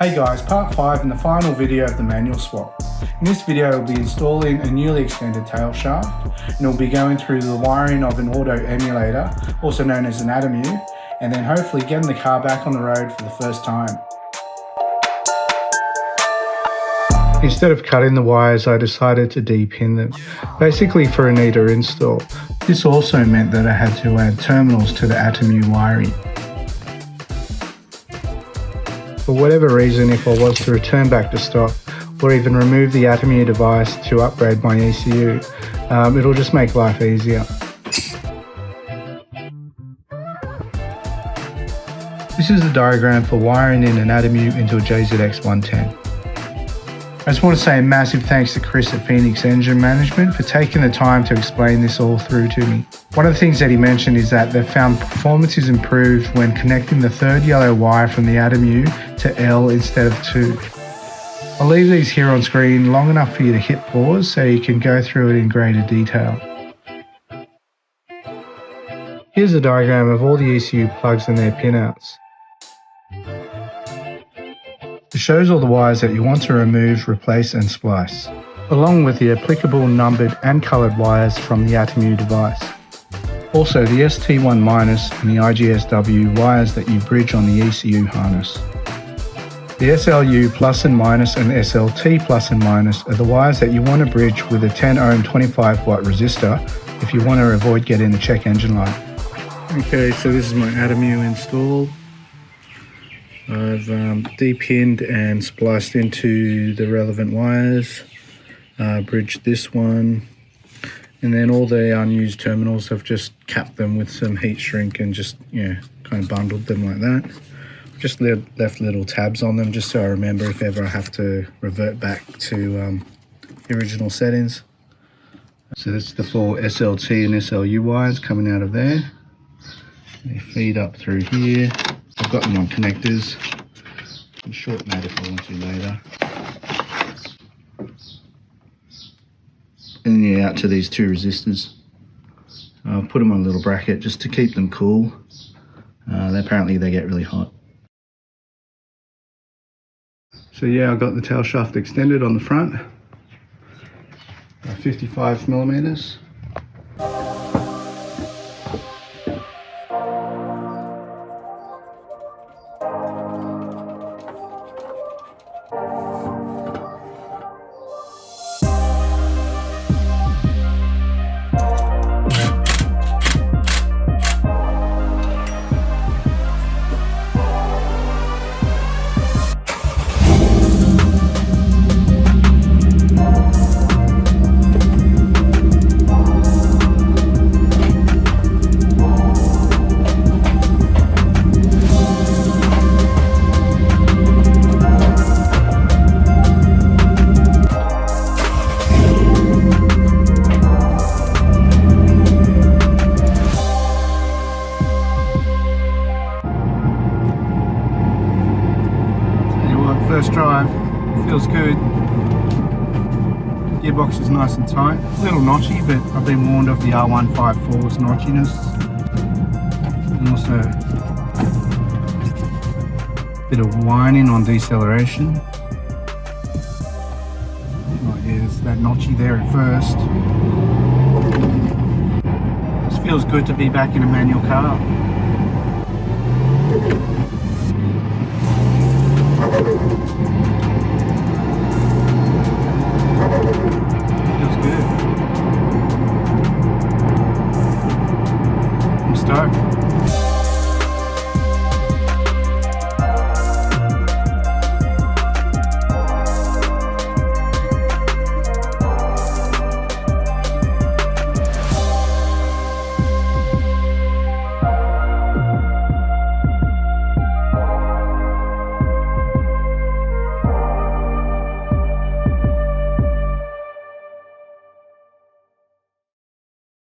Hey guys, part 5 and the final video of the manual swap. In this video we'll be installing a newly extended tailshaft, and we'll be going through the wiring of an auto emulator, also known as an ATEMU, and then hopefully getting the car back on the road for the first time. Instead of cutting the wires, I decided to de-pin them, basically for a neater install. This also meant that I had to add terminals to the ATEMU wiring. For whatever reason, if I was to return back to stock or even remove the ATEMU device to upgrade my ECU, it'll just make life easier. This is the diagram for wiring in an ATEMU into a JZX110. I just want to say a massive thanks to Chris at Phoenix Engine Management for taking the time to explain this all through to me. One of the things that he mentioned is that they've found performance is improved when connecting the third yellow wire from the ATEMU to L instead of 2. I'll leave these here on screen long enough for you to hit pause so you can go through it in greater detail. Here's a diagram of all the ECU plugs and their pinouts. It shows all the wires that you want to remove, replace and splice, along with the applicable numbered and coloured wires from the ATEMU device. Also the ST1- and the IGSW wires that you bridge on the ECU harness. The SLU plus and minus and SLT plus and minus are the wires that you want to bridge with a 10 ohm 25 watt resistor if you want to avoid getting a check engine light. Okay, so this is my ATEMU install. I've de-pinned and spliced into the relevant wires, bridged this one, and then all the unused terminals I've just capped them with some heat shrink and just, kind of bundled them like that. Just left little tabs on them just so I remember if ever I have to revert back to the original settings. So that's the 4 SLT and SLU wires coming out of there. They feed up through here. I've got them on connectors. I'll shorten that if I want to later. And then out to these 2 resistors. I'll put them on a little bracket just to keep them cool. Apparently they get really hot. So yeah, I've got the tail shaft extended on the front. 55 millimeters. First drive, feels good. Gearbox is nice and tight. A little notchy, but I've been warned of the R154's notchiness. And also a bit of whining on deceleration. Oh yeah, there's that notchy there at first. This feels good to be back in a manual car.